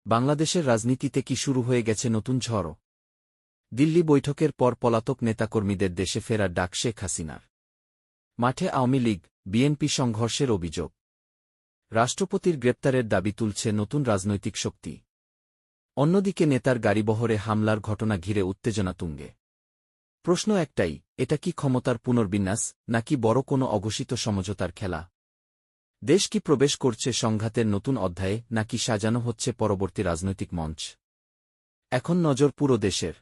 বাংলাদেশের রাজনীতিতে কি শুরু হয়ে গেছে নতুন ঝড়? দিল্লি বৈঠকের পর পলাতক নেতাকর্মীদের দেশে ফেরার ডাক শেখ হাসিনার। মাঠে আওয়ামী লীগ, বিএনপি সংঘর্ষের অভিযোগ। রাষ্ট্রপতির গ্রেপ্তারের দাবি তুলছে নতুন রাজনৈতিক শক্তি। অন্যদিকে নেতার গাড়িবহরে হামলার ঘটনা ঘিরে উত্তেজনা তুঙ্গে। প্রশ্ন একটাই, এটা কি ক্ষমতার পুনর্বিন্যাস, নাকি বড় কোনো অঘোষিত সমঝোতার খেলা? দেশ কি প্রবেশ করছে সংঘাতের নতুন অধ্যায়ে, নাকি সাজানো হচ্ছে পরবর্তী রাজনৈতিক মঞ্চ? এখন নজর পুরো দেশের।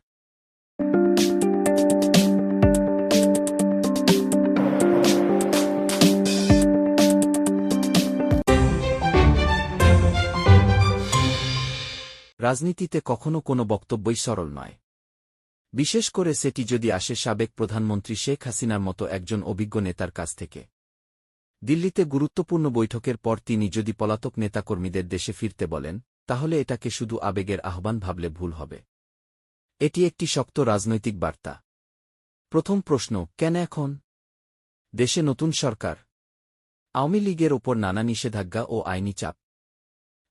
রাজনীতিতে কখনো কোনো বক্তব্যই সরল নয়। বিশেষ করে সেটি যদি আসে সাবেক প্রধানমন্ত্রী শেখ হাসিনার মতো একজন অভিজ্ঞ নেতার কাছ থেকে। দিল্লিতে গুরুত্বপূর্ণ বৈঠকের পর তিনি যদি পলাতক নেতাকর্মীদের দেশে ফিরতে বলেন, তাহলে এটাকে শুধু আবেগের আহ্বান ভাবলে ভুল হবে। এটি একটি শক্ত রাজনৈতিক বার্তা। প্রথম প্রশ্ন, কেন এখন? দেশে নতুন সরকার, আওয়ামী লীগের ওপর নানা নিষেধাজ্ঞা ও আইনি চাপ।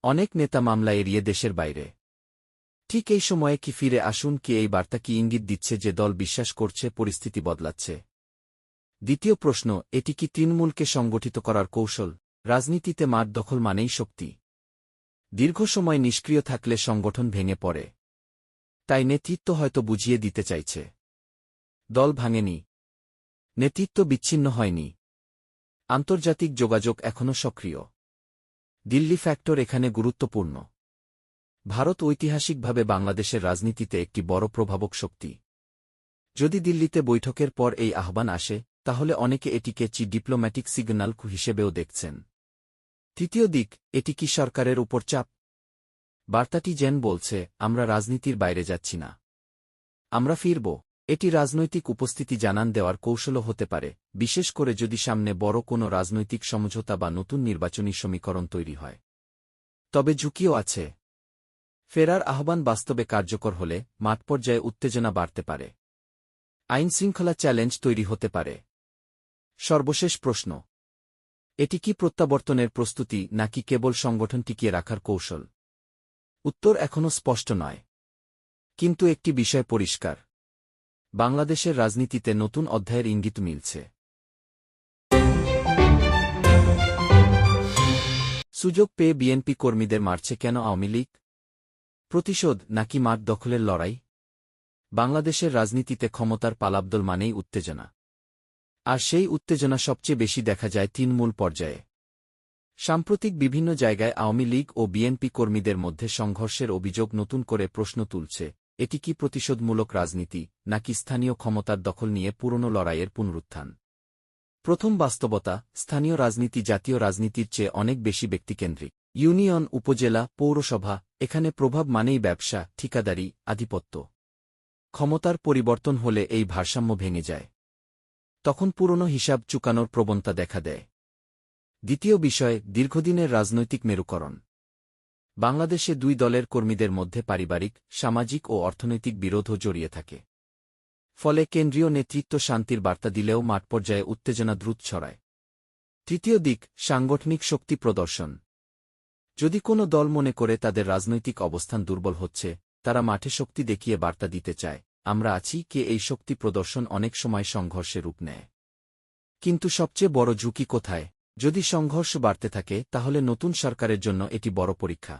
অনেক নেতা মামলা এড়িয়ে দেশের বাইরে। ঠিক এই সময়ে কি ফিরে আসুন, কি এই বার্তা কি ইঙ্গিত দিচ্ছে যে দল বিশ্বাস করছে পরিস্থিতি বদলাচ্ছে? দ্বিতীয় প্রশ্ন, এটি কি তৃণমূলকে সংগঠিত করার কৌশল? রাজনীতিতে মাঠ দখল মানেই শক্তি। দীর্ঘ সময় নিষ্ক্রিয় থাকলে সংগঠন ভেঙে পড়ে। তাই নেতৃত্ব হয়তো বুঝিয়ে দিতে চাইছে, দল ভাঙেনি, নেতৃত্ব বিচ্ছিন্ন হয়নি, আন্তর্জাতিক যোগাযোগ এখনও সক্রিয়। দিল্লি ফ্যাক্টর এখানে গুরুত্বপূর্ণ। ভারত ঐতিহাসিকভাবে বাংলাদেশের রাজনীতিতে একটি বড় প্রভাবক শক্তি। যদি দিল্লিতে বৈঠকের পর এই আহ্বান আসে, তাহলে অনেকে এটিকে ডিপ্লোম্যাটিক সিগন্যাল হিসেবেও দেখছেন। তৃতীয় দিক, এটি কি সরকারের উপর চাপ? বার্তাটি যেন বলছে, আমরা রাজনীতির বাইরে যাচ্ছি না, আমরা ফিরব। এটি রাজনৈতিক উপস্থিতি জানান দেওয়ার কৌশলও হতে পারে, বিশেষ করে যদি সামনে বড় কোনো রাজনৈতিক সমঝোতা বা নতুন নির্বাচনী সমীকরণ তৈরি হয়। তবে ঝুঁকিও আছে। ফেরার আহ্বান বাস্তবে কার্যকর হলে মাঠ পর্যায়ে উত্তেজনা বাড়তে পারে। আইনশৃঙ্খলা চ্যালেঞ্জ তৈরি হতে পারে। সর্বশেষ প্রশ্ন, এটি কি প্রত্যাবর্তনের প্রস্তুতি, নাকি কেবল সংগঠন টিকিয়ে রাখার কৌশল? উত্তর এখনও স্পষ্ট নয়। কিন্তু একটি বিষয় পরিষ্কার, বাংলাদেশের রাজনীতিতে নতুন অধ্যায়ের ইঙ্গিত মিলছে। সুযোগ পেয়ে বিএনপি কর্মীদের মারছে কেন আওয়ামী লীগ? প্রতিশোধ, নাকি মাঠ দখলের লড়াই? বাংলাদেশের রাজনীতিতে ক্ষমতার পালাবদল মানেই উত্তেজনা। আর সেই উত্তেজনা সবচেয়ে বেশি দেখা যায় তৃণমূল পর্যায়ে। সাম্প্রতিক বিভিন্ন জায়গায় আওয়ামী লীগ ও বিএনপি কর্মীদের মধ্যে সংঘর্ষের অভিযোগ নতুন করে প্রশ্ন তুলছে, এটি কি প্রতিশোধমূলক রাজনীতি, নাকি স্থানীয় ক্ষমতার দখল নিয়ে পুরনো লড়াইয়ের পুনরুত্থান? প্রথম বাস্তবতা, স্থানীয় রাজনীতি জাতীয় রাজনীতির চেয়ে অনেক বেশি ব্যক্তিকেন্দ্রিক। ইউনিয়ন, উপজেলা, পৌরসভা, এখানে প্রভাব মানেই ব্যবসা, ঠিকাদারি, আধিপত্য। ক্ষমতার পরিবর্তন হলে এই ভারসাম্য ভেঙে যায়। তখন পুরনো হিসাব চুকানোর প্রবণতা দেখা দেয়। দ্বিতীয় বিষয়, দীর্ঘদিনের রাজনৈতিক মেরুকরণ। বাংলাদেশে দুই দলের কর্মীদের মধ্যে পারিবারিক, সামাজিক ও অর্থনৈতিক বিরোধও জড়িয়ে থাকে। ফলে কেন্দ্রীয় নেতৃত্ব শান্তির বার্তা দিলেও মাঠ পর্যায়ে উত্তেজনা দ্রুত ছড়ায়। তৃতীয় দিক, সাংগঠনিক শক্তি প্রদর্শন। যদি কোনো দল মনে করে তাদের রাজনৈতিক অবস্থান দুর্বল হচ্ছে, তারা মাঠে শক্তি দেখিয়ে বার্তা দিতে চায়, আমরা আছি। কে এই শক্তি প্রদর্শন অনেক সময় সংঘর্ষে রূপ নেয়। কিন্তু সবচেয়ে বড় ঝুঁকি কোথায়? যদি সংঘর্ষ বাড়তে থাকে, তাহলে নতুন সরকারের জন্য এটি বড় পরীক্ষা।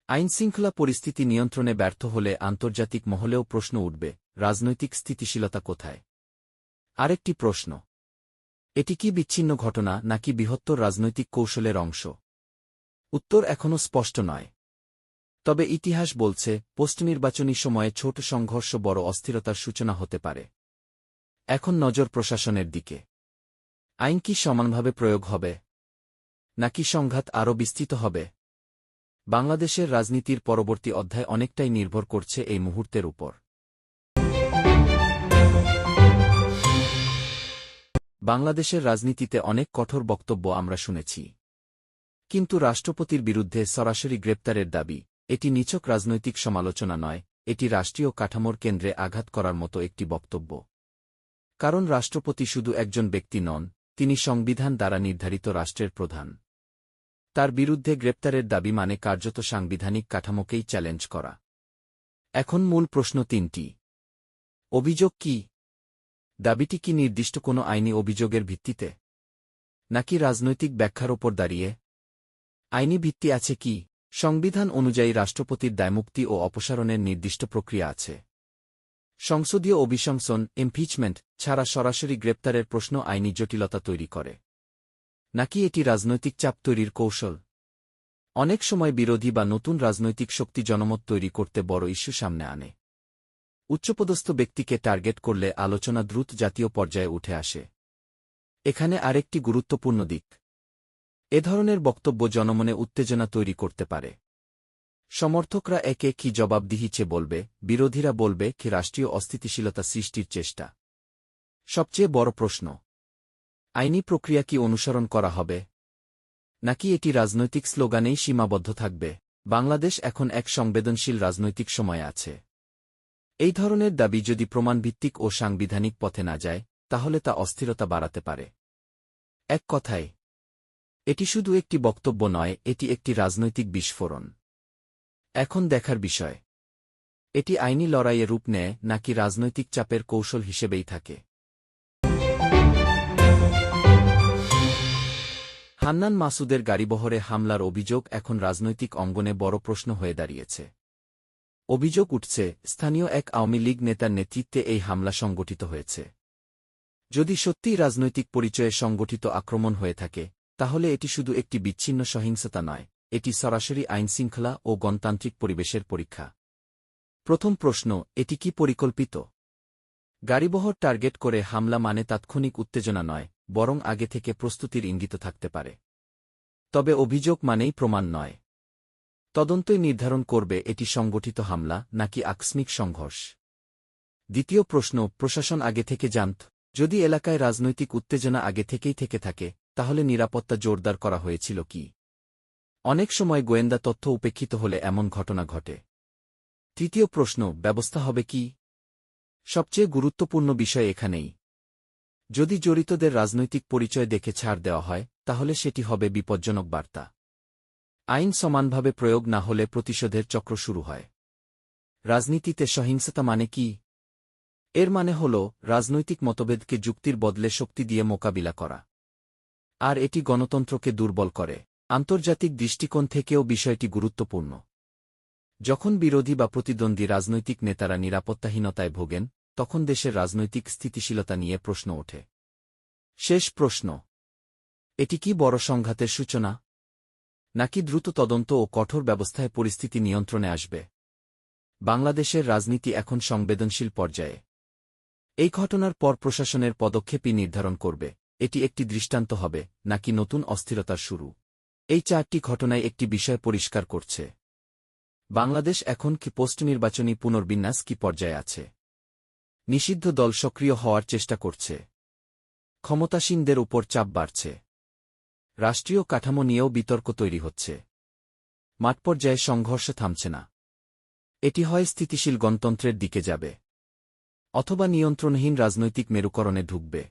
আইনশৃঙ্খলা পরিস্থিতি নিয়ন্ত্রণে ব্যর্থ হলে আন্তর্জাতিক মহলেও প্রশ্ন উঠবে, রাজনৈতিক স্থিতিশীলতা কোথায়? আরেকটি প্রশ্ন, এটি কি বিচ্ছিন্ন ঘটনা, নাকি বৃহত্তর রাজনৈতিক কৌশলের অংশ? উত্তর এখনও স্পষ্ট নয়। তবে ইতিহাস বলছে, পোস্টনির্বাচনী সময়ে ছোট সংঘর্ষ বড় অস্থিরতার সূচনা হতে পারে। এখন নজর প্রশাসনের দিকে। আইন কি সমানভাবে প্রয়োগ হবে, নাকি সংঘাত আরও বিস্তৃত হবে? বাংলাদেশের রাজনীতির পরবর্তী অধ্যায় অনেকটাই নির্ভর করছে এই মুহূর্তের উপর। বাংলাদেশের রাজনীতিতে অনেক কঠোর বক্তব্য আমরা শুনেছি। কিন্তু রাষ্ট্রপতির বিরুদ্ধে সরাসরি গ্রেপ্তারের দাবি, এটি নিছক রাজনৈতিক সমালোচনা নয়, এটি রাষ্ট্রীয় কাঠামোর কেন্দ্রে আঘাত করার মতো একটি বক্তব্য। কারণ রাষ্ট্রপতি শুধু একজন ব্যক্তি নন, তিনি সংবিধান দ্বারা নির্ধারিত রাষ্ট্রের প্রধান। তার বিরুদ্ধে গ্রেপ্তারের দাবি মানে কার্যত সাংবিধানিক কাঠামোকেই চ্যালেঞ্জ করা। এখন মূল প্রশ্ন তিনটি। অভিযোগ কি? দাবিটি কি নির্দিষ্ট কোনো আইনি অভিযোগের ভিত্তিতে, নাকি রাজনৈতিক ব্যাখ্যার ওপর দাঁড়িয়ে? আইনি ভিত্তি আছে কি? সংবিধান অনুযায়ী রাষ্ট্রপতির দায়মুক্তি ও অপসারণের নির্দিষ্ট প্রক্রিয়া আছে। সংসদীয় অভিশংসন ইমপিচমেন্ট ছাড়া সরাসরি গ্রেপ্তারের প্রশ্ন আইনি জটিলতা তৈরি করে। নাকি এটি রাজনৈতিক চাপ তৈরির কৌশল? অনেক সময় বিরোধী বা নতুন রাজনৈতিক শক্তি জনমত তৈরি করতে বড় ইস্যু সামনে আনে। উচ্চপদস্থ ব্যক্তিকে টার্গেট করলে আলোচনা দ্রুত জাতীয় পর্যায়ে উঠে আসে। এখানে আরেকটি গুরুত্বপূর্ণ দিক, এ ধরনের বক্তব্য জনমনে উত্তেজনা তৈরি করতে পারে। সমর্থকরা একে কি জবাবদিহিছে বলবে, বিরোধীরা বলবে কি রাষ্ট্রীয় অস্থিতিশীলতা সৃষ্টির চেষ্টা। সবচেয়ে বড় প্রশ্ন, আইনি প্রক্রিয়া কি অনুসরণ করা হবে, নাকি এটি রাজনৈতিক স্লোগানেই সীমাবদ্ধ থাকবে? বাংলাদেশ এখন এক সংবেদনশীল রাজনৈতিক সময়ে আছে। এই ধরনের দাবি যদি প্রমাণভিত্তিক ও সাংবিধানিক পথে না যায়, তাহলে তা অস্থিরতা বাড়াতে পারে। এক কথায়, এটি শুধু একটি বক্তব্য নয়, এটি একটি রাজনৈতিক বিস্ফোরণ। এখন দেখার বিষয়, এটি আইনি লড়াইয়ে রূপ নেয় নাকি রাজনৈতিক চাপের কৌশল হিসেবেই থাকে। হান্নান মাসুদের গাড়িবহরে হামলার অভিযোগ এখন রাজনৈতিক অঙ্গনে বড় প্রশ্ন হয়ে দাঁড়িয়েছে। অভিযোগ উঠছে, স্থানীয় এক আওয়ামী লীগ নেতার নেতৃত্বে এই হামলা সংগঠিত হয়েছে। যদি সত্যিই রাজনৈতিক পরিচয়ে সংগঠিত আক্রমণ হয়ে থাকে, তাহলে এটি শুধু একটি বিচ্ছিন্ন সহিংসতা নয়, এটি সরাসরি আইনশৃঙ্খলা ও গণতান্ত্রিক পরিবেশের পরীক্ষা। প্রথম প্রশ্ন, এটি কি পরিকল্পিত? গাড়িবহর টার্গেট করে হামলা মানে তাৎক্ষণিক উত্তেজনা নয়, বরং আগে থেকে প্রস্তুতির ইঙ্গিত থাকতে পারে। তবে অভিযোগ মানেই প্রমাণ নয়। তদন্তই নির্ধারণ করবে এটি সংগঠিত হামলা নাকি আকস্মিক সংঘর্ষ। দ্বিতীয় প্রশ্ন, প্রশাসন আগে থেকে জানত? যদি এলাকায় রাজনৈতিক উত্তেজনা আগে থেকেই থেকে থাকে, তাহলে নিরাপত্তা জোরদার করা হয়েছিল কি? অনেক সময় গোয়েন্দা তথ্য উপেক্ষিত হলে এমন ঘটনা ঘটে। তৃতীয় প্রশ্ন, ব্যবস্থা হবে কি? সবচেয়ে গুরুত্বপূর্ণ বিষয় এখানেই। যদি জড়িতদের রাজনৈতিক পরিচয় দেখে ছাড় দেওয়া হয়, তাহলে সেটি হবে বিপজ্জনক বার্তা। আইন সমানভাবে প্রয়োগ না হলে প্রতিশোধের চক্র শুরু হয়। রাজনীতিতে সহিংসতা মানে কি? এর মানে হল রাজনৈতিক মতভেদকে যুক্তির বদলে শক্তি দিয়ে মোকাবিলা করা। আর এটি গণতন্ত্রকে দুর্বল করে। আন্তর্জাতিক দৃষ্টিকোণ থেকেও বিষয়টি গুরুত্বপূর্ণ। যখন বিরোধী বা প্রতিদ্বন্দ্বী রাজনৈতিক নেতারা নিরাপত্তাহীনতায় ভোগেন, তখন দেশের রাজনৈতিক স্থিতিশীলতা নিয়ে প্রশ্ন ওঠে। শেষ প্রশ্ন, এটি কি বড় সংঘাতের সূচনা, নাকি দ্রুত তদন্ত ও কঠোর ব্যবস্থায় পরিস্থিতি নিয়ন্ত্রণে আসবে? বাংলাদেশের রাজনীতি এখন সংবেদনশীল পর্যায়ে। এই ঘটনার পর প্রশাসনের পদক্ষেপই নির্ধারণ করবে এটি একটি দৃষ্টান্ত হবে নাকি নতুন অস্থিরতার শুরু। এই চারটি ঘটনায় একটি বিষয় পরিষ্কার করছে, বাংলাদেশ এখন কি পোস্ট নির্বাচনী পুনর্বিন্যাস কি পর্যায়ে আছে। নিষিদ্ধ দল সক্রিয় হওয়ার চেষ্টা করছে, ক্ষমতাসীনদের উপর চাপ বাড়ছে, রাষ্ট্রীয় কাঠামো নিয়েও বিতর্ক তৈরি হচ্ছে, মাঠপর্যায়ে সংঘর্ষ থামছে না। এটি হয় স্থিতিশীল গণতন্ত্রের দিকে যাবে, অথবা নিয়ন্ত্রণহীন রাজনৈতিক মেরুকরণে ঢুকবে।